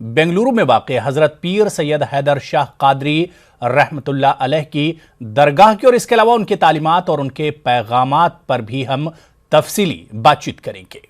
बेंगलुरु में वाक़ हज़रत पीर सैयद हैदर शाह कादरी रहमतुल्लाह अलैह की दरगाह की और इसके अलावा उनके तालीमात और उनके पैगामात पर भी हम तफसीली बातचीत करेंगे।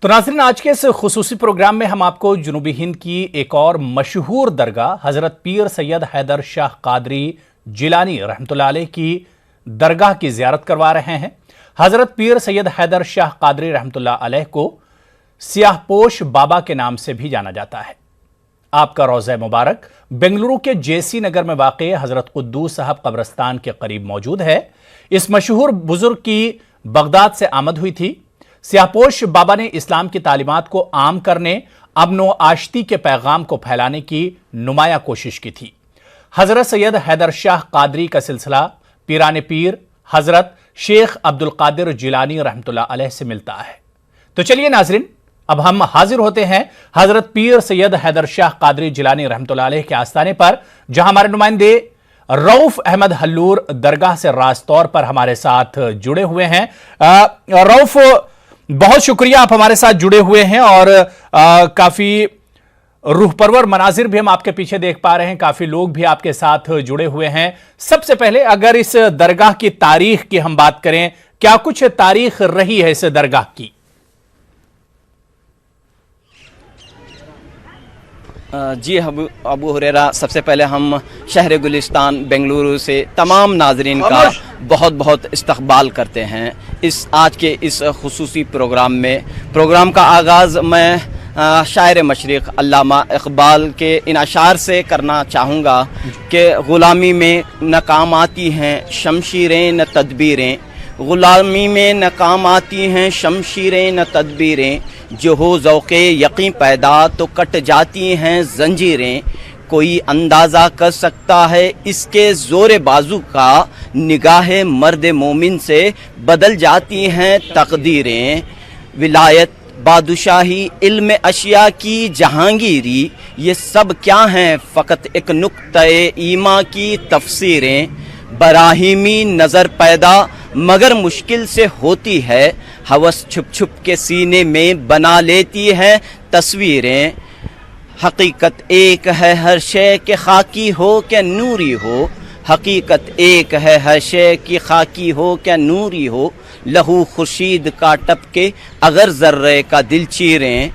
तो नाज़रीन, आज के इस खुसूसी प्रोग्राम में हम आपको जनूबी हिंद की एक और मशहूर दरगाह हज़रत पीर सैयद हैदर शाह कादरी जिलानी रहमतुल्लाह अलैह की दरगाह की ज़ियारत करवा रहे हैं। हज़रत पीर सैयद हैदर शाह कादरी रहमतुल्लाह अलैह को सियाहपोश बाबा के नाम से भी जाना जाता है। आपका रोज़ा मुबारक बेंगलुरु के जेसी नगर में वाक़ हज़रत कुद्दूस साहब कब्रिस्तान के करीब मौजूद है। इस मशहूर बुजुर्ग की बगदाद से आमद हुई थी। सियाहपोश बाबा ने इस्लाम की तालीमात को आम करने, अमन व आश्ती के पैगाम को फैलाने की नुमाया कोशिश की थी। हज़रत सैयद हैदर शाह कादरी का सिलसिला पीराने पीर हज़रत शेख अब्दुल कादिर जिलानी रहमतुल्लाह अलैह से मिलता है। तो चलिए नाज़रीन, अब हम हाजिर होते हैं हज़रत पीर सैयद हैदर शाह कादरी जिलानी रहमतुल्लाह अलैह के आस्थाने पर, जहां हमारे नुमाइंदे रऊफ अहमद हल्लूर दरगाह से राज तौर पर हमारे साथ जुड़े हुए हैं। रऊफ, बहुत शुक्रिया, आप हमारे साथ जुड़े हुए हैं और काफी रूह परवर मनाजिर भी हम आपके पीछे देख पा रहे हैं, काफी लोग भी आपके साथ जुड़े हुए हैं। सबसे पहले अगर इस दरगाह की तारीख की हम बात करें, क्या कुछ तारीख रही है इस दरगाह की? जी अबू हुरैरा, सबसे पहले हम शहर गुलिस्तान बेंगलुरु से तमाम नाजरीन का बहुत बहुत इस्तकबाल करते हैं इस आज के इस खुसूसी प्रोग्राम का आगाज़ मैं शायर मशरिक़ अल्लामा इक़बाल के इन अशार से करना चाहूँगा कि ग़ुलामी में नाकाम आती हैं शमशीरें न तदबीरें, ग़ुलामी में नाकाम आती हैं शमशीरें न तदबीरें, जो हो ज़ौक़े यकीन पैदा तो कट जाती हैं ज़ंजीरें, कोई अंदाज़ा कर सकता है इसके ज़ोर बाजू का, निगाह मर्द मोमिन से बदल जाती हैं तकदीरें, विलायत बादशाही इल्म अशिया की जहांगीरी, ये सब क्या हैं फ़कत एक नुक्ते ईमा की तफसीरें, बराहीमी नज़र पैदा मगर मुश्किल से होती है, हवस छुप छुप के सीने में बना लेती है तस्वीरें, हकीकत एक है हर शय के खाकी हो क्या नूरी हो, हकीकत एक है हर शय की खाकी हो क्या नूरी हो, लहू खुर्शीद का टपके अगर ज़र्रे का दिल चीरें,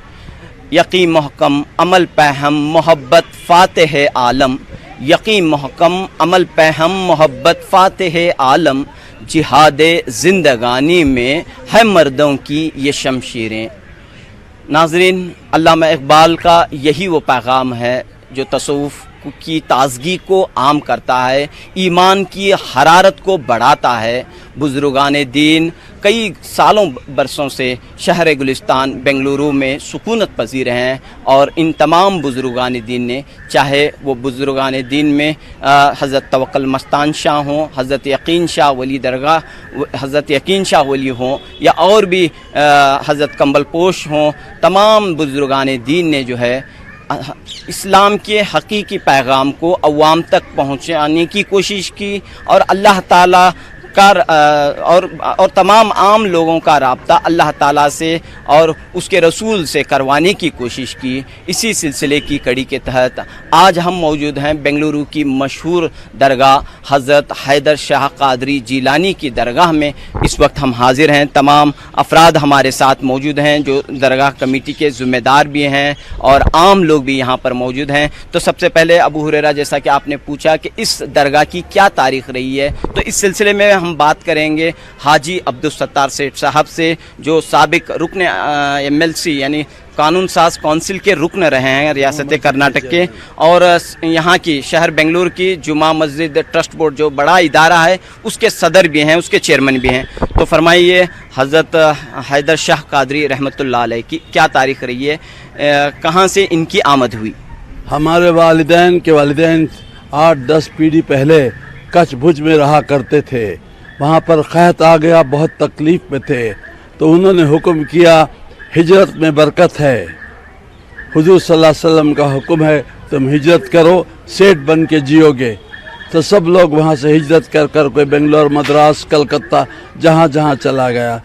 यकीन महकम अमल पहम मोहब्बत फ़ातिह आलम, यकीन महकम अमल पहम मोहब्बत फ़ातिह आलम, जिहादे ज़िंदगानी में है मर्दों की ये शमशीरें। नाज़रीन, अल्लामा इक़बाल का यही वो पैगाम है जो तसव्वुफ़ की ताज़गी को आम करता है, ईमान की हरारत को बढ़ाता है। बुज़ुर्गान दीन कई सालों बरसों से शहर गुलिस्तान बेंगलुरु में सुकूनत पजीर हैं और इन तमाम बुज़ुर्गान दीन ने, चाहे वो बुज़ुर्गान दीन में हज़रत तवक्कुल मस्तान शाह हों, हज़रत यकीन शाह वली दरगाह हज़रत यकीन शाह वली हों, या और भी हज़रत कंबल पोश हों, तमाम बुज़ुर्गान दीन ने जो है इस्लाम के हकीकी पैगाम को अवाम तक पहुँचाने की कोशिश की और अल्लाह ताला का और तमाम आम लोगों का राब्ता अल्लाह ताला से और उसके रसूल से करवाने की कोशिश की। इसी सिलसिले की कड़ी के तहत आज हम मौजूद हैं बेंगलुरु की मशहूर दरगाह हज़रत हैदर शाह कादरी जिलानी की दरगाह में। इस वक्त हम हाजिर हैं, तमाम अफराद हमारे साथ मौजूद हैं जो दरगाह कमेटी के ज़िम्मेदार भी हैं और आम लोग भी यहाँ पर मौजूद हैं। तो सबसे पहले अबू हुरैरा, जैसा कि आपने पूछा कि इस दरगाह की क्या तारीख़ रही है, तो इस सिलसिले में हम बात करेंगे हाजी अब्दुल सत्तार सेठ साहब से, जो साबिक रुकन MLC यानी कानून साज काउंसिल के रुकन रहे हैं रियासत कर्नाटक के, और यहाँ की शहर बेंगलुरु की जुमा मस्जिद ट्रस्ट बोर्ड जो बड़ा इदारा है उसके सदर भी हैं, उसके चेयरमैन भी हैं। तो फरमाइए, हज़रत हैदर शाह कादरी रहमतुल्लाह अलैह की क्या तारीख़ रही है, कहाँ से इनकी आमद हुई? हमारे वालिदैन के वालिदैन 8-10 पीढ़ी पहले कच्छ भुज में रहा करते थे। वहाँ पर क़हत आ गया, बहुत तकलीफ़ में थे, तो उन्होंने हुक्म किया हिजरत में बरकत है, हुजूर सल्लल्लाहु अलैहि वसल्लम का हुक्म है तुम हिजरत करो, सेठ बन के जियोगे। तो सब लोग वहाँ से हिजरत कर कर कोई बेंगलोर, मद्रास, कलकत्ता, जहाँ जहाँ चला गया।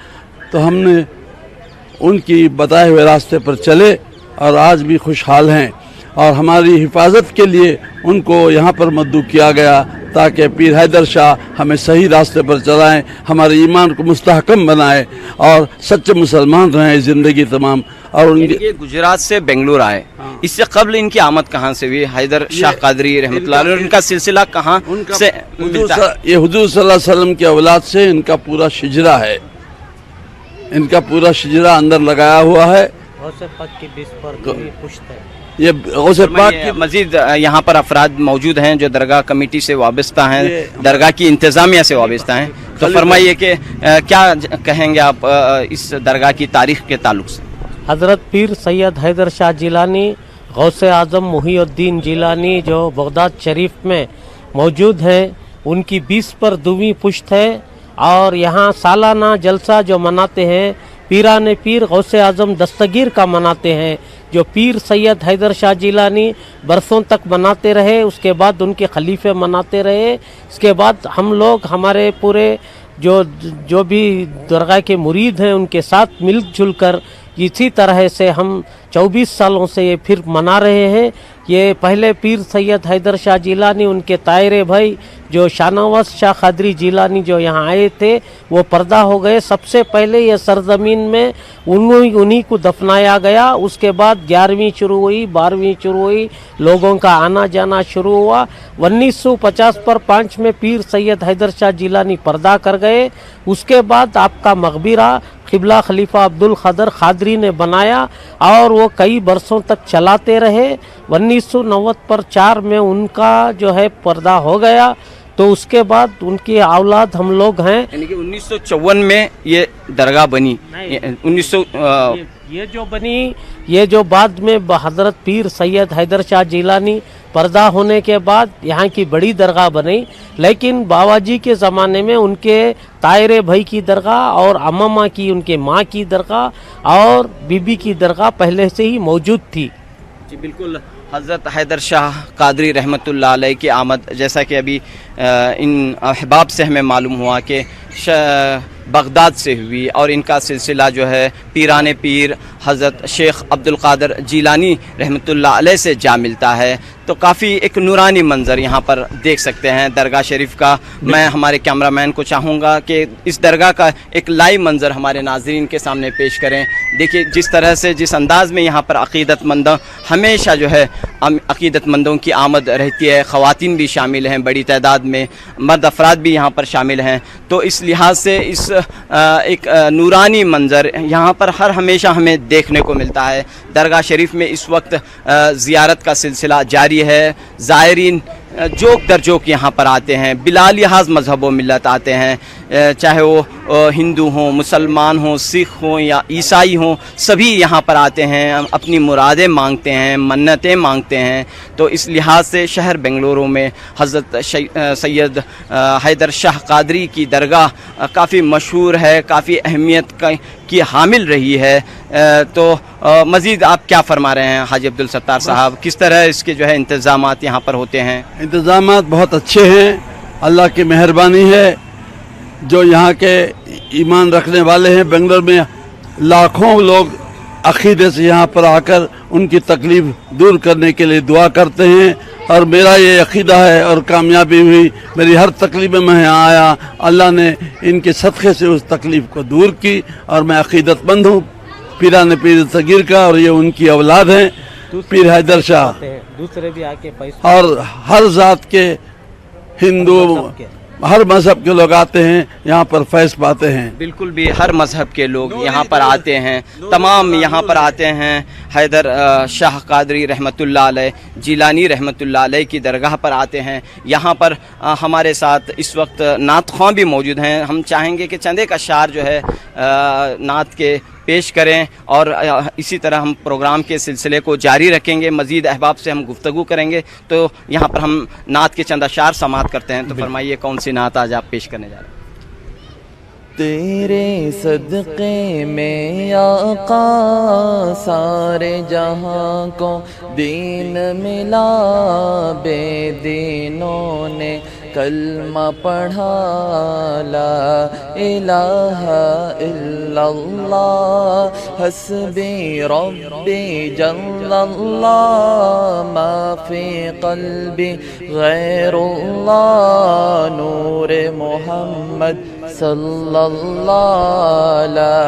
तो हमने उनकी बताए हुए रास्ते पर चले और आज भी खुशहाल हैं। और हमारी हिफाजत के लिए उनको यहाँ पर मद्दू किया गया ताकि पीर हैदर शाह हमें सही रास्ते पर चलाएं, हमारे ईमान को मुस्तहकम बनाए और सच्चे मुसलमान रहें ज़िंदगी तमाम। और उनके ये गुजरात से बेंगलुरु आए, इससे कबल इनकी आमद कहाँ से हुई? हैदर शाह कादरी रहमतुल्लाह अलैह, उनका सिलसिला कहाँ से मिलता है? ये हुजूर सल्लल्लाहु अलैहि वसल्लम की औलाद से इनका पूरा शिजरा है, इनका पूरा शिजरा अंदर लगाया हुआ है। ये गौसे पाक की मजीद यहाँ पर अफराद मौजूद हैं जो दरगाह कमेटी से वाबस्ता हैं, दरगाह की इंतज़ामिया से वाबस्ता हैं। तो फरमाइए कि क्या कहेंगे आप इस दरगाह की तारीख़ के ताल्लुक से? हज़रत पीर सैयद हैदर शाह जिलानी गौसे आज़म मुहिउद्दीन जिलानी जो बगदाद शरीफ में मौजूद हैं, उनकी 20 पर 2वीं पुश्त है। और यहाँ सालाना जलसा जो मनाते हैं पीराने पीर गौसे आज़म दस्तगीर का मनाते हैं, जो पीर सैयद हैदर शाह जिलानी बरसों तक मनाते रहे, उसके बाद उनके खलीफे मनाते रहे। इसके बाद हम लोग हमारे पूरे जो भी दरगाह के मुरीद हैं उनके साथ मिलजुल कर इसी तरह से हम 24 सालों से ये फिर मना रहे हैं। ये पहले पीर सैयद हैदर शाह जिलानी, उनके तायरे भाई जो शाहनवाज शाह कादरी जिलानी जो यहाँ आए थे वो पर्दा हो गए। सबसे पहले ये सरजमीन में उन्हीं को दफनाया गया। उसके बाद 11वीं शुरू हुई, 12वीं शुरू हुई, लोगों का आना जाना शुरू हुआ। 1950 पर 5 में पीर सैयद हैदर शाह जिलानी पर्दा कर गए। उसके बाद आपका मकबरा क़िबला खलीफा अब्दुल क़ादिर क़ादरी ने बनाया और वो कई बरसों तक चलाते रहे। 1990 पर 4 में उनका जो है पर्दा हो गया। तो उसके बाद उनकी औलाद हम लोग हैं। यानी कि 1954 में ये दरगाह बनी। 1900 ये जो बनी, ये जो बाद में हज़रत पीर सैयद हैदर शाह जिलानी पर्दा होने के बाद यहाँ की बड़ी दरगाह बनी। लेकिन बाबाजी के ज़माने में उनके तायरे भाई की दरगाह और अम्मा की, उनके माँ की दरगाह और बीबी की दरगाह पहले से ही मौजूद थी। जी बिल्कुल। हज़रत हैदर शाह कादरी रहमतुल्लाह अलैह की आमद, जैसा कि अभी इन अहबाब से हमें मालूम हुआ कि बगदाद से हुई और इनका सिलसिला जो है पीराने पीर हज़रत शेख अब्दुल क़ादिर जिलानी रहमतुल्लाह अलैह से जा मिलता है। तो काफ़ी एक नूरानी मंज़र यहाँ पर देख सकते हैं दरगाह शरीफ का। मैं हमारे कैमरामैन को चाहूँगा कि इस दरगाह का एक लाइव मंज़र हमारे नाज़रीन के सामने पेश करें। देखिए जिस तरह से, जिस अंदाज़ में यहाँ पर अक़ीदतमंद हमेशा जो है अक़ीदतमंदों की आमद रहती है। ख़वातीन भी शामिल हैं, बड़ी तादाद में मर्द अफराद भी यहाँ पर शामिल हैं। तो इस लिहाज से इस एक नूरानी मंज़र यहाँ पर हर हमेशा हमें देखने को मिलता है। दरगाह शरीफ में इस वक्त ज़ियारत का सिलसिला जारी है। ज़ायरीन जोक दर जोक यहाँ पर आते हैं, बिला लिहाज मज़हब व मिल्लत आते हैं, चाहे वो हिंदू हों, मुसलमान हों, सिख हों या ईसाई हों, सभी यहाँ पर आते हैं, अपनी मुरादें मांगते हैं, मन्नतें मांगते हैं। तो इस लिहाज से शहर बेंगलुरु में हज़रत सैयद हैदर शाह कादरी की दरगाह काफ़ी मशहूर है, काफ़ी अहमियत की हामिल रही है। तो मज़ीद आप क्या फरमा रहे हैं हाजी अब्दुल सत्तार साहब, किस तरह इसके जो है इंतज़ामात यहाँ पर होते हैं? इंतज़ामात बहुत अच्छे हैं, अल्लाह की मेहरबानी है। जो यहाँ के ईमान रखने वाले हैं, बेंगलोर में लाखों लोग अक़ीदे से यहाँ पर आकर उनकी तकलीफ़ दूर करने के लिए दुआ करते हैं। और मेरा ये अक़ीदा है और कामयाबी हुई, मेरी हर तकलीफ़ में मैं यहाँ आया, अल्लाह ने इनके सदक़े से उस तकलीफ़ को दूर की और मैं अक़ीदतमंद हूँ पीराने पीर सगीर का। और ये उनकी औलाद हैं पीर हैदर शाह, दूसरे भी आके पैसा और हर ज़ात के हिंदू, हर मज़हब के लोग आते हैं यहाँ पर फैज़ पाते हैं। बिल्कुल भी हर मज़हब के लोग यहाँ पर आते हैं, तमाम यहाँ पर आते हैं। हैदर शाह कादरी रहमतुल्लाह अलैह, जिलानी रहमतुल्लाह अलैह की दरगाह पर आते हैं। यहाँ पर हमारे साथ इस वक्त नात ख़्वां भी मौजूद हैं। हम चाहेंगे कि चंदे का शार जो है नात के पेश करें और इसी तरह हम प्रोग्राम के सिलसिले को जारी रखेंगे। मज़ीद अहबाब से हम गुफ्तगू करेंगे। तो यहाँ पर हम नात के चंद अशार समात करते हैं। तो फरमाइए कौन सी नात आज आप पेश करने जा रहे हैं? تیرے صدقے میں آقا سارے جہاں کو دین ملا، بے دینوں نے کلمہ پڑھا، لا الہ الا اللہ حسبی ربی جل اللہ، ما فی قلبی غیر اللہ، نور محمد صلی اللہ، لا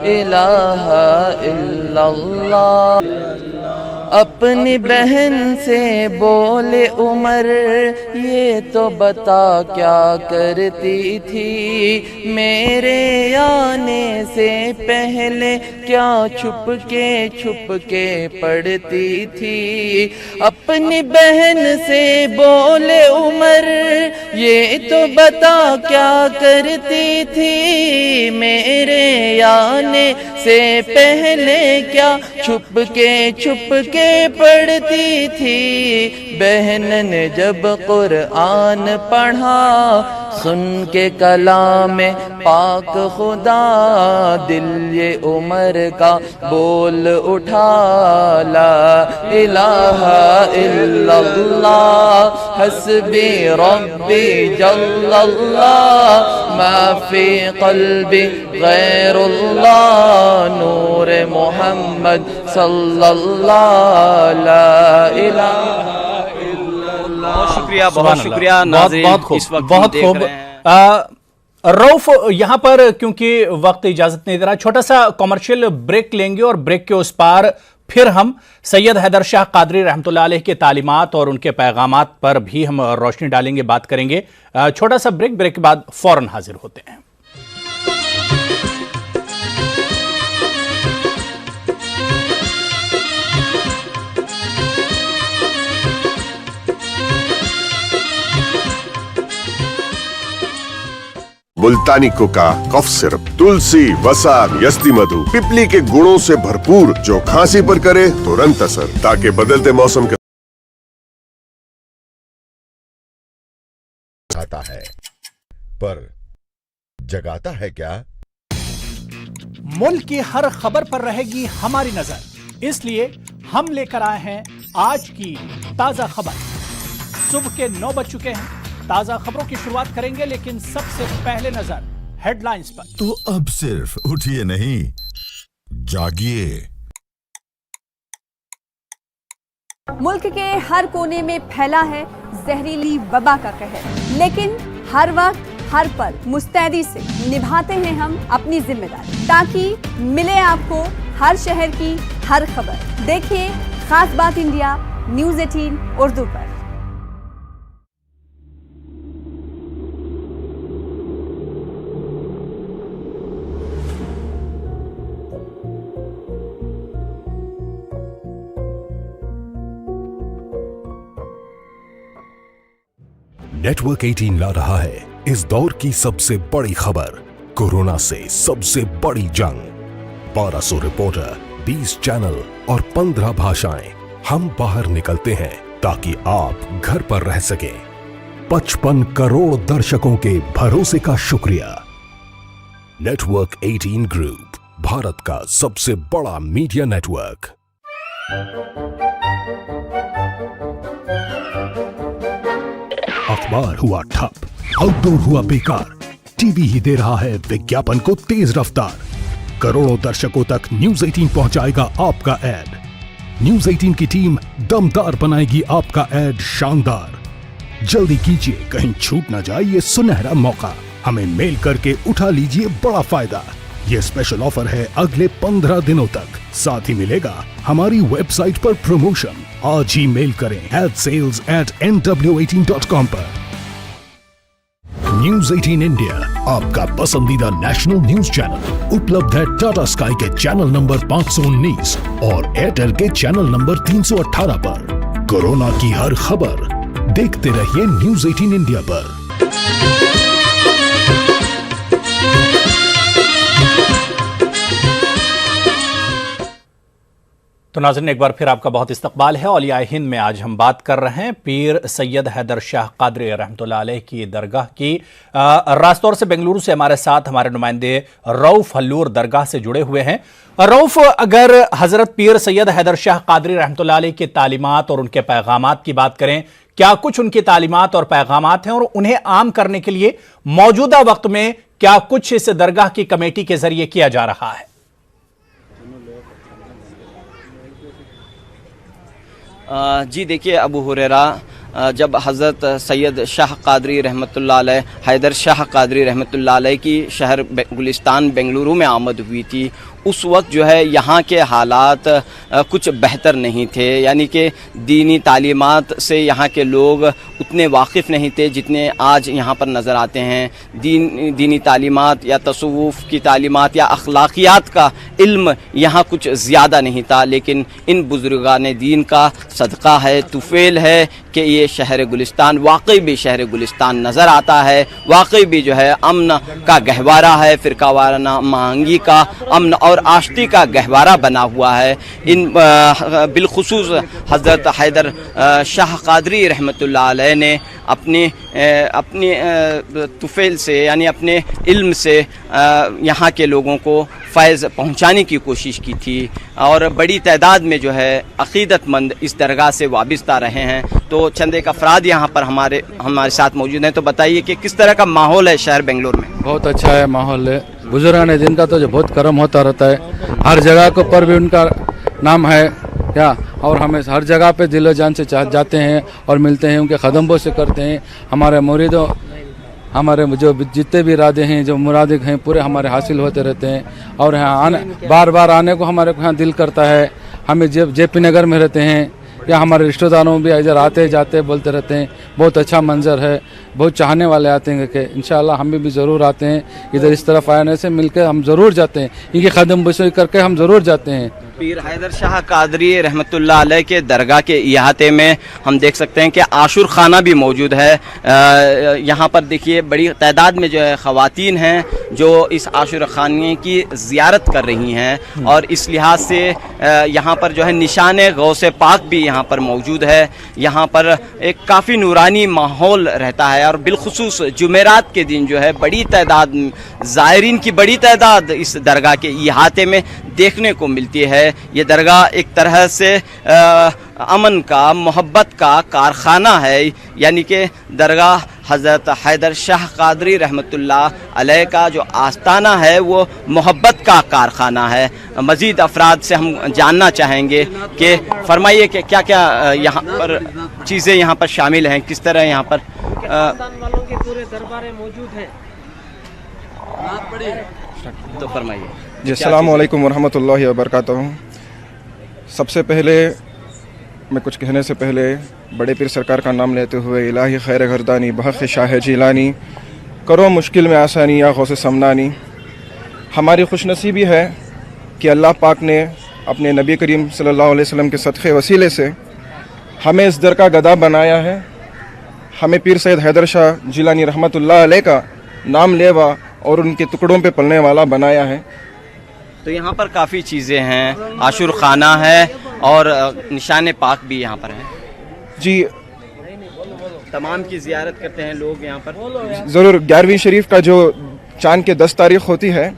الہ الا اللہ۔ اپنی بہن سے بولے عمر یہ تو بتا کیا کرتی تھی، میرے آنے سے پہلے کیا چھپ کے پڑھتی تھی۔ اپنی بہن سے بولے عمر یہ تو بتا کیا کرتی تھی، میرے آنے سے پہلے کیا چھپ کے پڑھتی تھی۔ بہن نے جب قرآن پڑھا سن کے کلام پاک خدا، دل یہ عمر کا بول اٹھا، لا الہ الا اللہ حسبی ربی جل اللہ، ما فی قلبی غیر اللہ، نور محمد صلی اللہ، لا الہ الا اللہ۔ بہت شکریہ، سبحان بہت اللہ۔ شکریہ بہت ناظرین، خوب، اس وقت بہت دیکھ خوب۔ رہے ہیں روف یہاں پر کیونکہ وقت اجازت نہیں دے رہا، چھوٹا سا کمرشل بریک لیں گے اور بریک کے اس پار پھر ہم سید حیدر شاہ قادری رحمۃ اللہ علیہ کے تعلیمات اور ان کے پیغامات پر بھی ہم روشنی ڈالیں گے، بات کریں گے۔ چھوٹا سا بریک کے بعد فوراً حاضر ہوتے ہیں۔ मुल्तानी कोका कफ सिरप, तुलसी, वसा, यस्ती मधु, पिपली के गुणों से भरपूर जो खांसी पर करे तुरंत असर, ताकि बदलते मौसम के आता है पर जगाता है क्या? मुल्क की हर खबर पर रहेगी हमारी नजर, इसलिए हम लेकर आए हैं आज की ताजा खबर। सुबह के 9 बज चुके हैं। ताजा खबरों की शुरुआत करेंगे, लेकिन सबसे पहले नजर हेडलाइंस पर। तो अब सिर्फ उठिए नहीं, जागिए। मुल्क के हर कोने में फैला है जहरीली वबा का कहर, लेकिन हर वक्त हर पल मुस्तैदी से निभाते हैं हम अपनी जिम्मेदारी, ताकि मिले आपको हर शहर की हर खबर। देखिए खास बात इंडिया न्यूज़ 18 उर्दू पर। नेटवर्क 18 ला रहा है इस दौर की सबसे बड़ी खबर, कोरोना से सबसे बड़ी जंग। 1200 रिपोर्टर, 20 चैनल और 15 भाषाएं। हम बाहर निकलते हैं ताकि आप घर पर रह सकें। 55 करोड़ दर्शकों के भरोसे का शुक्रिया। नेटवर्क 18 ग्रुप, भारत का सबसे बड़ा मीडिया नेटवर्क। अखबार हुआ ठप, आउटडोर हुआ बेकार, टीवी ही दे रहा है विज्ञापन को तेज रफ्तार। करोड़ों दर्शकों तक न्यूज़ 18 पहुंचाएगा आपका ऐड। न्यूज़ 18 की टीम दमदार बनाएगी आपका ऐड शानदार। जल्दी कीजिए, कहीं छूट न जाए ये सुनहरा मौका। हमें मेल करके उठा लीजिए बड़ा फायदा। ये स्पेशल ऑफर है अगले 15 दिनों तक। साथ ही मिलेगा हमारी वेबसाइट पर प्रमोशन। आज ही मेल करें adsales@nw18.com पर। न्यूज़ 18 इंडिया, आपका पसंदीदा नेशनल न्यूज चैनल, उपलब्ध है टाटा स्काई के चैनल नंबर 519 और एयरटेल के चैनल नंबर 318 पर। कोरोना की हर खबर देखते रहिए न्यूज़ 18 इंडिया पर। तो नाज़रीन, एक बार फिर आपका बहुत इस्तकबाल है। औलिया हिंद में आज हम बात कर रहे हैं पीर सैयद हैदर शाह कादरी रहमतुल्लाह अलैह की दरगाह की। रास तौर से बेंगलुरु से हमारे साथ हमारे नुमाइंदे रऊफ हल्लूर दरगाह से जुड़े हुए हैं। रऊफ, अगर हज़रत पीर सैयद हैदर शाह कादरी रहमतुल्लाह अलैह की तालीमात और उनके पैगामात की बात करें, क्या कुछ उनकी तालीमात और पैगामात हैं और उन्हें आम करने के लिए मौजूदा वक्त में क्या कुछ इस दरगाह की कमेटी के जरिए किया जा रहा है? जी देखिए, अबू हुरैरा जब हज़रत सैयद शाह कादरी रहमतुल्लाह अलैह हैदर शाह कादरी रहमतुल्लाह अलैह की शहर गुलिस्तान बेंगलुरु में आमद हुई थी, उस वक्त जो है यहाँ के हालात कुछ बेहतर नहीं थे। यानी कि दीनी तालीमात से यहाँ के लोग उतने वाकिफ़ नहीं थे जितने आज यहाँ पर नज़र आते हैं। दीनी तालीमात या तसव्वुफ़ की तालीमात या अखलाकियात का इल्म यहाँ कुछ ज़्यादा नहीं था। लेकिन इन बुज़ुर्गान दीन का सदका है, तुफ़ेल है कि ये शहर गुलिस्तान वाकई भी शहर गुलिस्तान नज़र आता है, वाकई भी जो है अमन का गहवारा है, फ़िरका वाराना महंगी का अमन और आश्ती का गहवारा बना हुआ है। इन बिलखुसूस हज़रत हैदर शाह कादरी रहमतुल्लाह अलैह ने अपनी तुफ़ेल से यानी अपने इल्म से यहाँ के लोगों को फ़ैज़ पहुँचाने की कोशिश की थी और बड़ी तादाद में जो है अक़ीदतमंद इस दरगाह से वाबस्ता रहे हैं। तो चंद एक अफराद यहाँ पर हमारे साथ मौजूद हैं। तो बताइए कि किस तरह का माहौल है शहर बेंगलोर में? बहुत अच्छा है माहौल है। बुजुर्गान दिन का तो जो बहुत करम होता रहता है, हर जगह के पर भी उनका नाम है क्या, और हमें हर जगह पे दिलो जान से जाते हैं और मिलते हैं, उनके कदम से करते हैं। हमारे मुरीदों, हमारे जो जितने भी इरादे हैं, जो मुरादे हैं, पूरे हमारे हासिल होते रहते हैं। और यहाँ आने बार बार आने को हमारे को यहाँ दिल करता है। हमें जेपी नगर में रहते हैं या हमारे रिश्तेदारों भी इधर आते जाते बोलते रहते हैं, बहुत अच्छा मंजर है, बहुत चाहने वाले आते हैं कि इंशाल्लाह हम भी ज़रूर आते हैं इधर। इस तरफ आने से मिलकर हम ज़रूर जाते हैं, इनके कदम बसोई करके हम ज़रूर जाते हैं। पीर हैदर शाह कादरी रहमतुल्लाह अलैह के दरगाह के इहाते में हम देख सकते हैं कि आशुर खाना भी मौजूद है। यहाँ पर देखिए बड़ी तादाद में जो है ख़वातीन हैं जो इस आशुर खाने की ज़ियारत कर रही हैं और इस लिहाज से यहाँ पर जो है निशान गौसे पाक भी यहाँ पर मौजूद है। यहाँ पर एक काफ़ी नूरानी माहौल रहता है और बिलखुसूस जुमेरात के दिन जो है बड़ी तादाद ज़ायरीन की बड़ी तादाद इस दरगाह के इहाते में देखने को मिलती है। ये दरगाह एक तरह से अमन का, मोहब्बत का कारखाना है। यानी कि दरगाह हज़रत हैदर शाह कादरी रहमतुल्लाह अलैह का जो आस्ताना है वो मोहब्बत का कारखाना है। मज़ीद अफराद से हम जानना चाहेंगे कि फरमाइए कि क्या क्या यहाँ पर चीज़ें यहाँ पर शामिल हैं, किस तरह यहाँ पर वालों के पूरे दरबारें मौजूद हैं। तो फरमाइए जी। अस्सलामु अलैकुम वरहमतुल्लाहि वबरकातुहू। सबसे पहले मैं कुछ कहने से पहले बड़े पीर सरकार का नाम लेते हुए इलाही खैर गर्दानी बहक़ शाह जिलानी करो मुश्किल में आसानी या गौसे समनानी। हमारी खुशनसीबी है कि अल्लाह पाक ने अपने नबी करीम सल्लल्लाहु अलैहि वसल्लम के सदक़े वसीले से हमें इस दर का गदा बनाया है। हमें पीर सैयद हैदर शाह जिलानी रहमतुल्लाह अलैह का नाम लेवा और उनके टुकड़ों पे पलने वाला बनाया है। तो यहाँ पर काफ़ी चीज़ें हैं, आशुर खाना है और निशान पाक भी यहाँ पर है जी। तमाम की ज़ियारत करते हैं लोग यहाँ पर। ज़रूर 11वीं शरीफ का जो चांद के 10 तारीख़ होती है,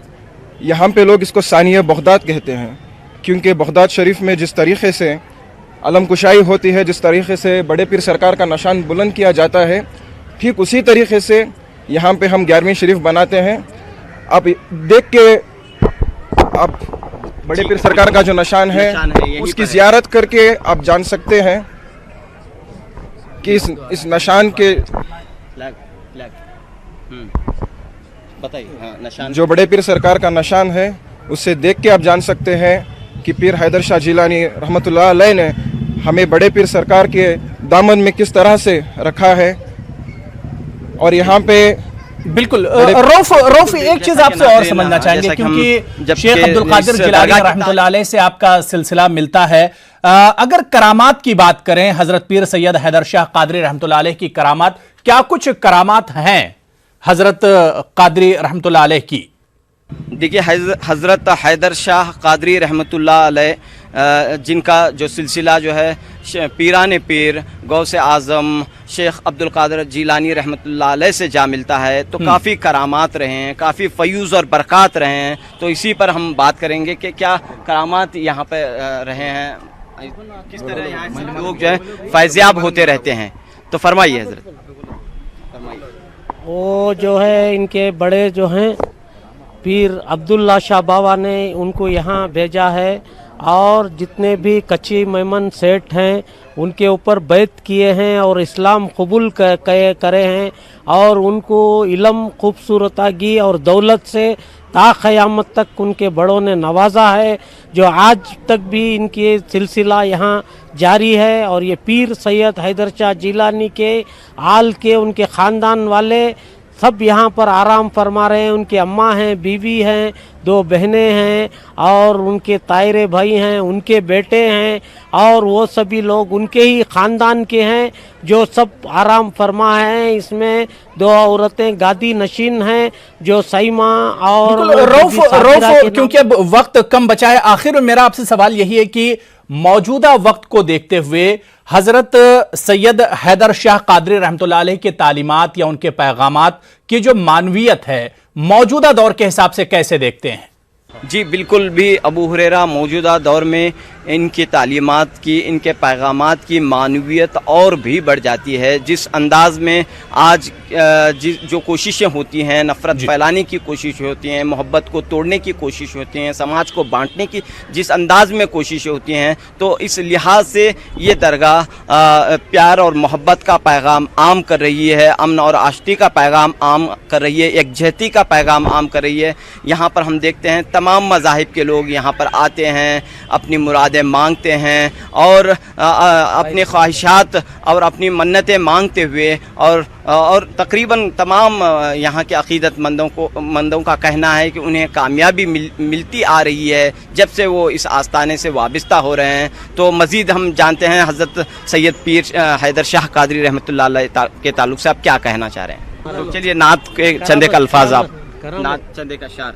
यहाँ पे लोग इसको सानिया बगदाद कहते हैं, क्योंकि बगदाद शरीफ में जिस तरीक़े से अलम कुशाई होती है, जिस तरीक़े से बड़े पीर सरकार का निशान बुलंद किया जाता है, ठीक उसी तरीक़े से यहाँ पे हम 11वीं शरीफ बनाते हैं। आप देख के आप बड़े पीर सरकार का जो निशान है उसकी ज़ियारत करके आप जान सकते हैं कि इस निशान के बताइए निशान जो बड़े पीर सरकार का निशान है उससे देख के आप जान सकते हैं कि पीर हैदर शाह जिलानी रहमतुल्लाह अलैह ने हमें बड़े पीर सरकार के दामन में किस तरह से रखा है। और यहाँ पे बिल्कुल रऊफ एक चीज आपसे और समझना चाहेंगे, क्योंकि शेख अब्दुल कादिर जिलानी रहमतुल्लाह अलैह से आपका सिलसिला मिलता है। अगर करामात की बात करें, हजरत पीर सैयद हैदर शाह कादरी रहमतुल्लाह अलैह की करामात, क्या कुछ करामात हैं हजरत कादरी रहमतुल्लाह अलैह की? देखिए हज़रत हैदर शाह कादरी रहमतुल्लाह अलैह जिनका जो सिलसिला जो है पीरान पीर गौसे आज़म शेख अब्दुल कादिर जीलानी रहमतुल्लाह अलैह से जा मिलता है, तो काफ़ी करामात रहे हैं, काफ़ी फ़यूज़ और बरक़ात रहे हैं। तो इसी पर हम बात करेंगे कि क्या करामात यहाँ पे रहे हैं, किस तरह यहाँ से लोग जो है फैज़याब होते रहते हैं। तो फरमाइए हज़रत। वो जो है इनके बड़े जो हैं पीर अब्दुल्ला शाह बाबा ने उनको यहाँ भेजा है, और जितने भी कच्ची मेमन सेठ हैं उनके ऊपर बैत किए हैं और इस्लाम कबूल करे हैं, और उनको इल्म खूबसूरतागी और दौलत से ता क़यामत तक उनके बड़ों ने नवाजा है, जो आज तक भी इनके सिलसिला यहाँ जारी है। और ये पीर सैयद हैदर शाह जिलानी के आल के उनके ख़ानदान वाले सब यहाँ पर आराम फरमा रहे हैं। उनके अम्मा हैं, बीवी हैं, 2 बहनें हैं, और उनके तायरे भाई हैं, उनके बेटे हैं, और वो सभी लोग उनके ही ख़ानदान के हैं जो सब आराम फरमा हैं। इसमें 2 औरतें गादी नशीन हैं जो सईमा और रऊफ, क्योंकि अब वक्त कम बचा है, आखिर में मेरा आपसे सवाल यही है कि मौजूदा वक्त को देखते हुए हजरत सैयद हैदर शाह कादरी रहमतुल्लाह अलैह के तालीमात या उनके पैगामात की जो मानवियत है मौजूदा दौर के हिसाब से कैसे देखते हैं? जी बिल्कुल भी अबू हुरैरा मौजूदा दौर में इनकी तालीमात की, इनके पैगामात की मानवियत और भी बढ़ जाती है। जिस अंदाज में आज जो कोशिशें होती हैं, नफ़रत फैलाने की कोशिश होती हैं, मोहब्बत को तोड़ने की कोशिश होती हैं, समाज को बांटने की जिस अंदाज में कोशिशें होती हैं, तो इस लिहाज से ये दरगाह प्यार और मोहब्बत का पैगाम आम कर रही है, अमन और आश्ती का पैगाम आम कर रही है, एकजहती का पैगाम आम कर रही है। यहाँ पर हम देखते हैं तमाम मज़ाहिब के लोग यहाँ पर आते हैं, अपनी मुरादें मांगते हैं, और अपनी ख्वाहिशात और अपनी मन्नतें मांगते हुए, और तकरीबन तमाम यहाँ के अक़ीदतमंदों का कहना है कि उन्हें कामयाबी मिलती आ रही है जब से वो इस आस्ताने से वाबस्ता हो रहे हैं। तो मज़ीद हम जानते हैं हज़रत सैयद पीर हैदर शाह कादरी रहमतुल्लाह अलैह के ताल्लुक़ से आप क्या कहना चाह रहे हैं। तो चलिए नात के चंदे का अल्फाज, आप नात चंदे का शार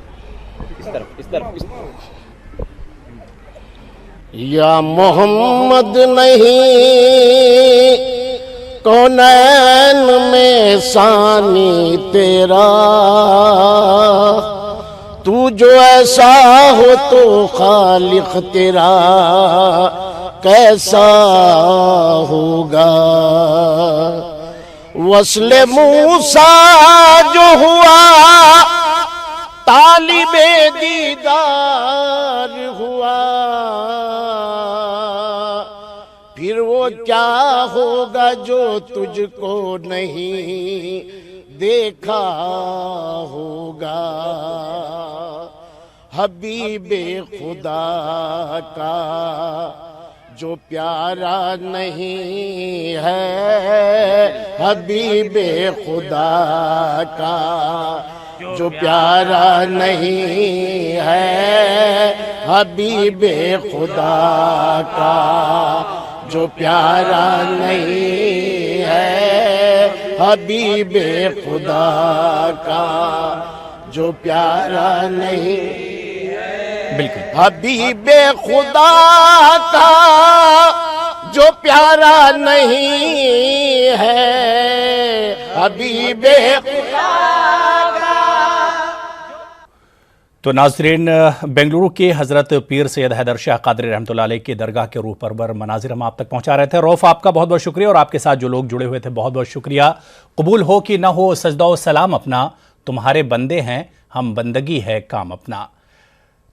इस तरफ। या मोहम्मद नहीं कौनैन में सानी तेरा, तू जो ऐसा हो तो खालिक तेरा कैसा होगा। वस्ले मूसा जो हुआ तालिबे दीदार हुआ, फिर वो क्या होगा जो तुझको नहीं देखा होगा। हबीबे खुदा का जो प्यारा नहीं है, हबीबे खुदा का जो प्यारा नहीं है, हबीबे खुदा का जो प्यारा नहीं है, हबीबे खुदा का जो प्यारा नहीं है। बिल्कुल हबीबे खुदा का जो प्यारा नहीं है, हबीबे खुदा। तो नाज़रीन, बेंगलुरु के हज़रत पीर सैयद हैदर शाह कादरी रहमतुल्लाह अलैह की दरगाह के रूह परवर मनाजिर हम आप तक पहुंचा रहे थे। रऊफ, आपका बहुत बहुत शुक्रिया, और आपके साथ जो लोग जुड़े हुए थे बहुत बहुत शुक्रिया। कबूल हो कि ना हो सजदा व सलाम अपना, तुम्हारे बंदे हैं हम, बंदगी है काम अपना।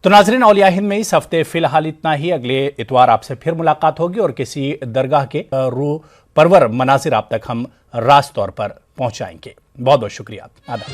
तो नाज़रीन, औलिया हिंद में इस हफ्ते फिलहाल इतना ही। अगले इतवार आपसे फिर मुलाकात होगी और किसी दरगाह के रूह परवर मनाजिर आप तक हम रास तौर पर पहुंचाएंगे। बहुत बहुत शुक्रिया। आदाब।